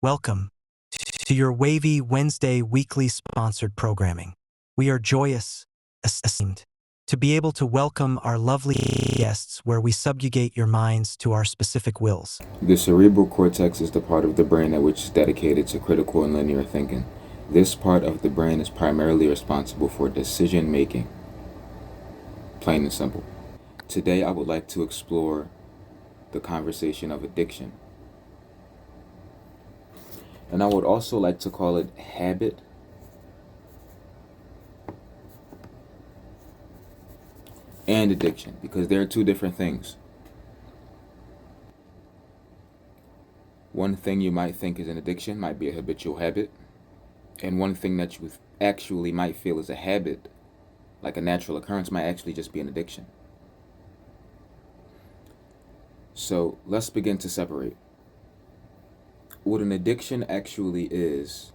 Welcome to your Wavy Wednesday weekly sponsored programming. We are joyous, esteemed, to be able to welcome our lovely guests where we subjugate your minds to our specific wills. The cerebral cortex is the part of the brain at which is dedicated to critical and linear thinking. This part of the brain is primarily responsible for decision making, plain and simple. Today, I would like to explore the conversation of addiction. And I would also like to call it habit and addiction because they're two different things. One thing you might think is an addiction might be a habitual habit, and one thing that you actually might feel is a habit, like a natural occurrence, might actually just be an addiction. So let's begin to separate. What an addiction actually is,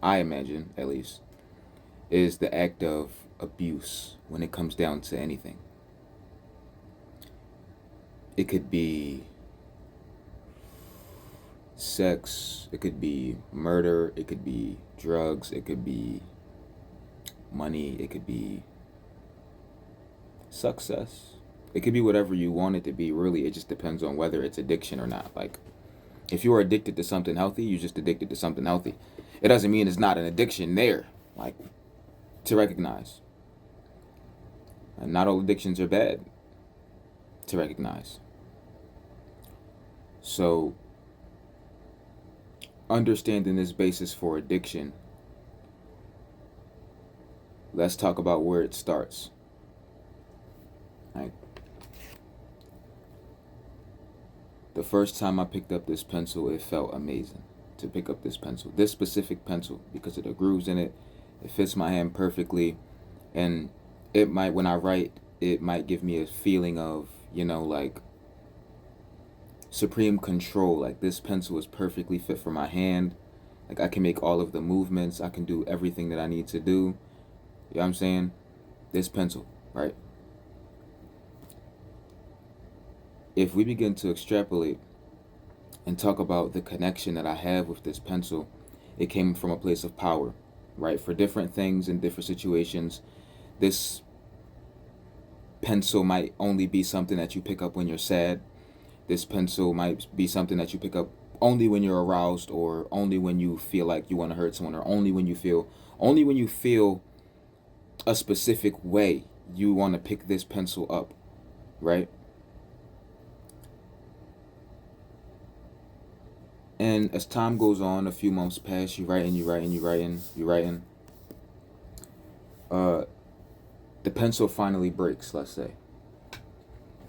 I imagine at least, is the act of abuse when it comes down to anything. It could be sex, it could be murder, it could be drugs, it could be money, it could be success. It could be whatever you want it to be, really. It just depends on whether it's addiction or not. Like, if you are addicted to something healthy, you're just addicted to something healthy. It doesn't mean it's not an addiction there, like, to recognize. And not all addictions are bad to recognize. So, understanding this basis for addiction, let's talk about where it starts. Like, the first time I picked up this pencil, it felt amazing to pick up this pencil. This specific pencil, because of the grooves in it, it fits my hand perfectly. And it might, when I write, it might give me a feeling of, like supreme control. Like, this pencil is perfectly fit for my hand. Like, I can make all of the movements. I can do everything that I need to do. You know what I'm saying? This pencil, right? If we begin to extrapolate and talk about the connection that I have with this pencil, it came from a place of power, right? For different things in different situations, this pencil might only be something that you pick up when you're sad. This pencil might be something that you pick up only when you're aroused, or only when you feel like you want to hurt someone, or only when you feel a specific way you want to pick this pencil up, right? And as time goes on, a few months pass, you writing. The pencil finally breaks, let's say.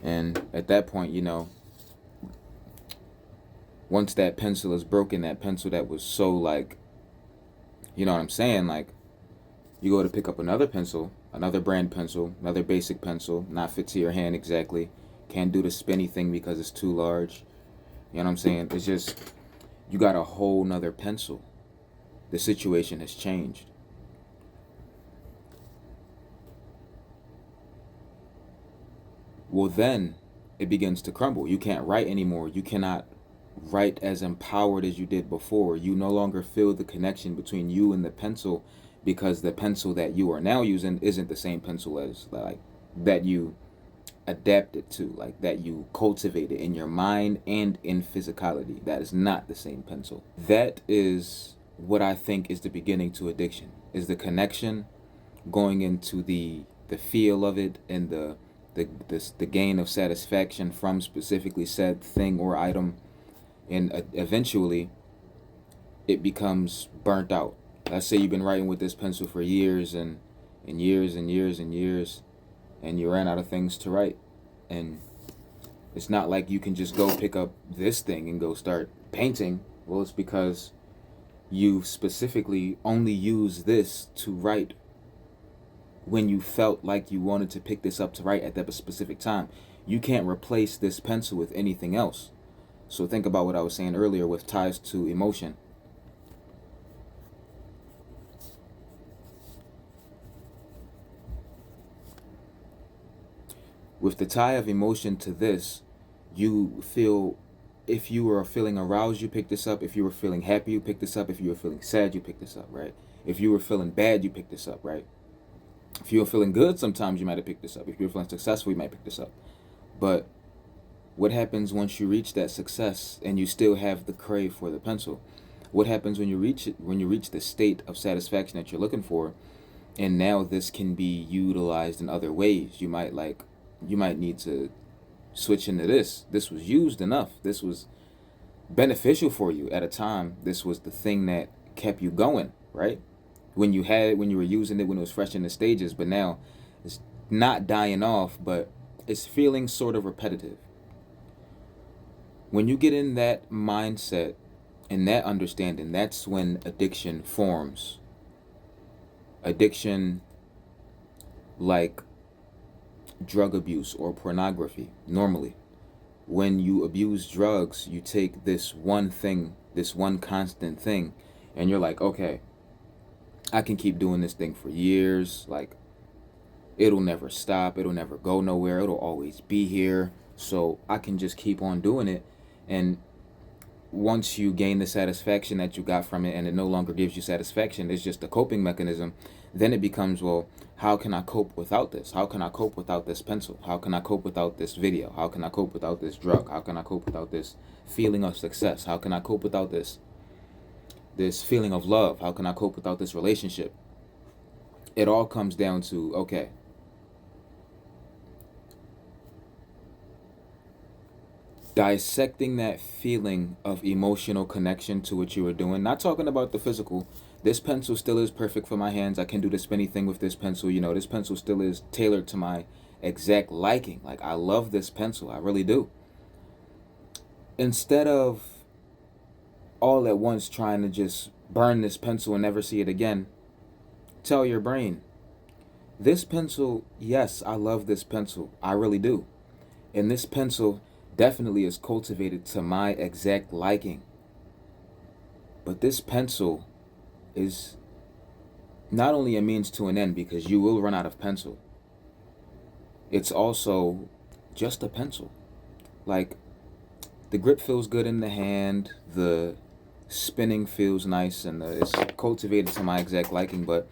And at that point, once that pencil is broken, that pencil that was so, like, you know what I'm saying? Like, you go to pick up another pencil, another brand pencil, another basic pencil, not fit to your hand exactly. Can't do the spinny thing because it's too large. You know what I'm saying? It's just, you got a whole nother pencil. The situation has changed. Well, then it begins to crumble. You can't write anymore. You cannot write as empowered as you did before. You no longer feel the connection between you and the pencil, because the pencil that you are now using isn't the same pencil as, like, that you adapted to, like, that you cultivated in your mind and in physicality. That is not the same pencil. That is what I think is the beginning to addiction, is the connection going into the feel of it, and the gain of satisfaction from specifically said thing or item, and eventually it becomes burnt out. Let's say you've been writing with this pencil for years and years and years and years, and you ran out of things to write. And it's not like you can just go pick up this thing and go start painting. Well, it's because you specifically only use this to write when you felt like you wanted to pick this up to write at that specific time. You can't replace this pencil with anything else. So think about what I was saying earlier with ties to emotion. With the tie of emotion to this, you feel if you were feeling aroused, you pick this up. If you were feeling happy, you pick this up. If you were feeling sad, you pick this up, right? If you were feeling bad, you pick this up, right? If you were feeling good, sometimes you might have picked this up. If you were feeling successful, you might pick this up. But what happens once you reach that success and you still have the crave for the pencil? What happens when you reach it, when you reach the state of satisfaction that you're looking for, and now this can be utilized in other ways? You might need to switch into this. This was used enough. This was beneficial for you at a time. This was the thing that kept you going, right? When you had it, when you were using it, when it was fresh in the stages, but now it's not dying off, but it's feeling sort of repetitive. When you get in that mindset and that understanding, that's when addiction forms. Addiction, like drug abuse or pornography, normally. When you abuse drugs, you take this one thing, this one constant thing, and you're like, okay, I can keep doing this thing for years. Like, it'll never stop. It'll never go nowhere. It'll always be here. So I can just keep on doing it. And once you gain the satisfaction that you got from it and it no longer gives you satisfaction, it's just a coping mechanism, then it becomes, well, how can I cope without this? How can I cope without this pencil? How can I cope without this video? How can I cope without this drug? How can I cope without this feeling of success? How can I cope without this feeling of love? How can I cope without this relationship? It all comes down to, okay, dissecting that feeling of emotional connection to what you were doing. Not talking about the physical. This pencil still is perfect for my hands. I can do the spinny thing with this pencil. You know, this pencil still is tailored to my exact liking. Like, I love this pencil. I really do. Instead of all at once trying to just burn this pencil and never see it again, tell your brain, this pencil, yes, I love this pencil. I really do. And this pencil definitely is cultivated to my exact liking. But this pencil is not only a means to an end, because you will run out of pencil. It's also just a pencil. Like, the grip feels good in the hand, the spinning feels nice, and it's cultivated to my exact liking, but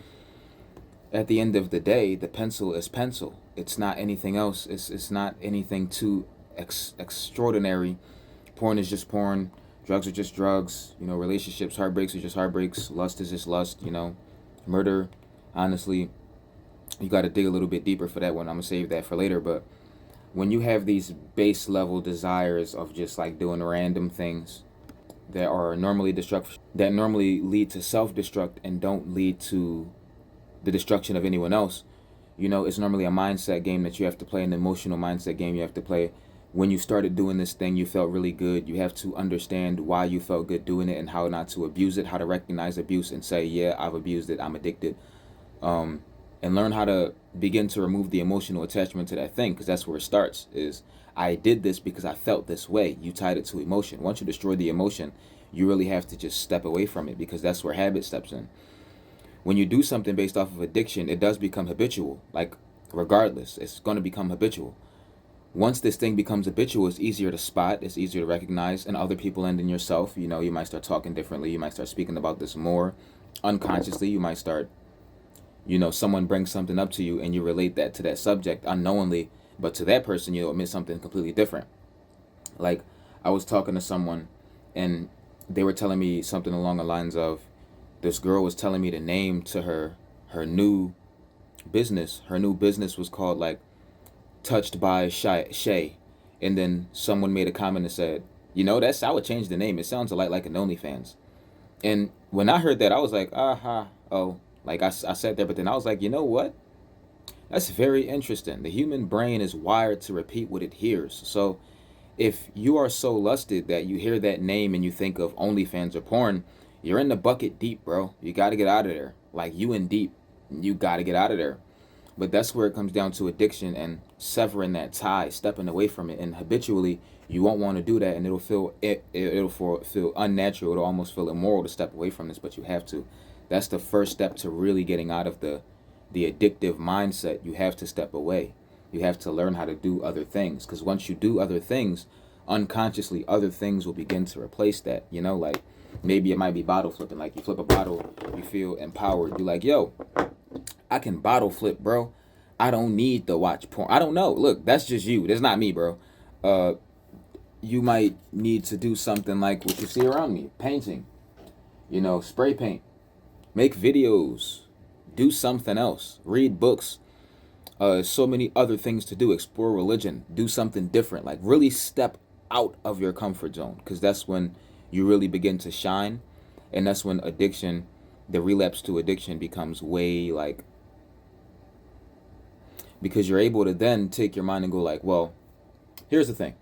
at the end of the day, the pencil is pencil. It's not anything else. It's not anything too extraordinary. Porn is just porn. Drugs are just drugs. You know, relationships, heartbreaks are just heartbreaks. Lust is just lust. You know, murder, honestly, you got to dig a little bit deeper for that one. I'm gonna save that for later. But when you have these base level desires of just like doing random things that are normally destructive, that normally lead to self-destruct and don't lead to the destruction of anyone else, you know, it's normally a mindset game that you have to play, an emotional mindset game you have to play. When you started doing this thing, you felt really good. You have to understand why you felt good doing it and how not to abuse it, how to recognize abuse and say, yeah, I've abused it, I'm addicted. And learn how to begin to remove the emotional attachment to that thing, because that's where it starts, is I did this because I felt this way. You tied it to emotion. Once you destroy the emotion, you really have to just step away from it, because that's where habit steps in. When you do something based off of addiction, it does become habitual. Like, regardless, it's going to become habitual. Once this thing becomes habitual, it's easier to spot, it's easier to recognize in other people and in yourself. You know, you might start talking differently. You might start speaking about this more unconsciously. You might start, you know, someone brings something up to you and you relate that to that subject unknowingly, but to that person, you'll admit something completely different. Like, I was talking to someone and they were telling me something along the lines of, this girl was telling me the name to her new business. Her new business was called like Touched by Shay. And then someone made a comment and said, you know, that's, I would change the name. It sounds a lot like an OnlyFans. And when I heard that, I was like, aha, oh, like I sat there, but then I was like, you know what? That's very interesting. The human brain is wired to repeat what it hears. So if you are so lusted that you hear that name and you think of OnlyFans or porn, you're in the bucket deep, bro. You got to get out of there. Like, you in deep. You got to get out of there. But that's where it comes down to addiction and severing that tie, stepping away from it. And habitually, you won't want to do that, and it'll feel unnatural. It'll almost feel immoral to step away from this, but you have to. That's the first step to really getting out of the addictive mindset. You have to step away. You have to learn how to do other things, because once you do other things, unconsciously other things will begin to replace that. You know, like maybe it might be bottle flipping. Like you flip a bottle, you feel empowered. You're like, yo, I can bottle flip, bro. I don't need to watch porn. I don't know. Look, that's just you. That's not me, bro. You might need to do something like what you see around me, painting, you know, spray paint, make videos, do something else, read books. So many other things to do, explore religion, do something different, like really step out of your comfort zone, because that's when you really begin to shine. And that's when addiction, the relapse to addiction, becomes way like, because you're able to then take your mind and go like, well, here's the thing.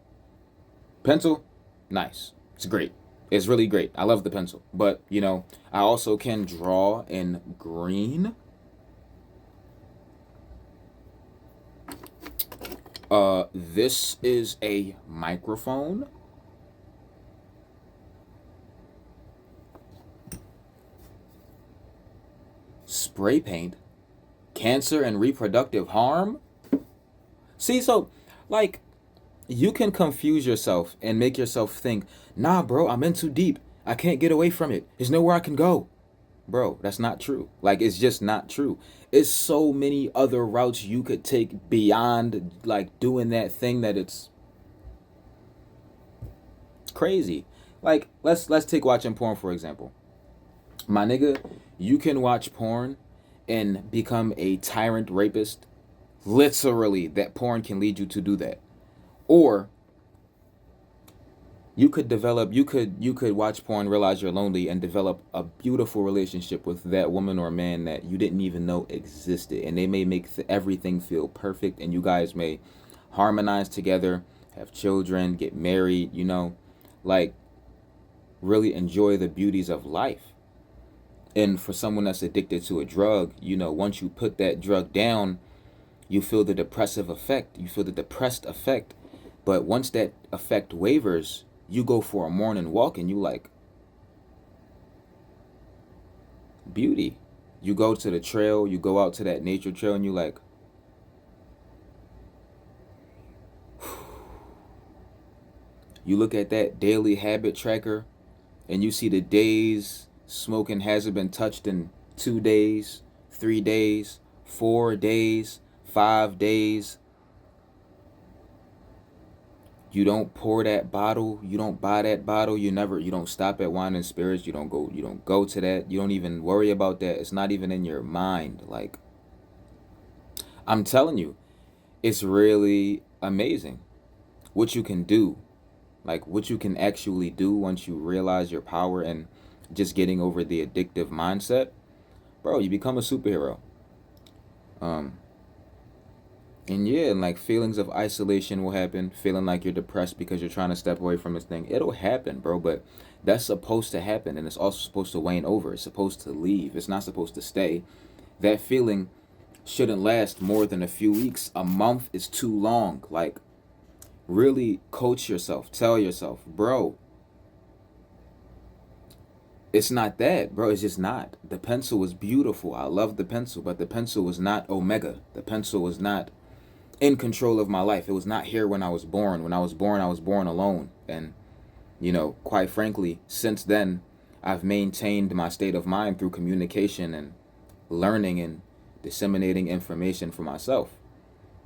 Pencil, nice. It's great. It's really great. I love the pencil. But, you know, I also can draw in green. This is a microphone. Spray paint. Cancer and reproductive harm. See, so, like, you can confuse yourself and make yourself think, nah, bro, I'm in too deep. I can't get away from it. There's nowhere I can go. Bro, that's not true. Like, it's just not true. It's so many other routes you could take beyond, like, doing that thing that it's crazy. Like, let's take watching porn, for example. My nigga, you can watch porn and become a tyrant rapist. Literally, that porn can lead you to do that. Or you could watch porn, realize you're lonely, and develop a beautiful relationship with that woman or man that you didn't even know existed, and they may make everything feel perfect, and you guys may harmonize together, have children, get married, you know, like really enjoy the beauties of life. And for someone that's addicted to a drug, you know, once you put that drug down, you feel the depressive effect, you feel the depressed effect. But once that effect wavers, you go for a morning walk and you like beauty. You go to the trail, you go out to that nature trail and you like, you look at that daily habit tracker and you see the days smoking hasn't been touched in 2 days, 3 days, 4 days, 5 days. You don't pour that bottle, you don't buy that bottle, you don't stop at wine and spirits, you don't go to that, you don't even worry about that. It's not even in your mind. Like, I'm telling you, it's really amazing what you can do. Like, what you can actually do once you realize your power and just getting over the addictive mindset. Bro, you become a superhero. And yeah, and like feelings of isolation will happen, feeling like you're depressed because you're trying to step away from this thing. It'll happen, bro, but that's supposed to happen, and it's also supposed to wane over. It's supposed to leave. It's not supposed to stay. That feeling shouldn't last more than a few weeks. A month is too long. Like, really coach yourself. Tell yourself, bro, it's not that, bro. It's just not. The pencil was beautiful. I love the pencil, but the pencil was not Omega. The pencil was not in control of my life. It was not here when I was born. When I was born alone. And, you know, quite frankly, since then, I've maintained my state of mind through communication and learning and disseminating information for myself.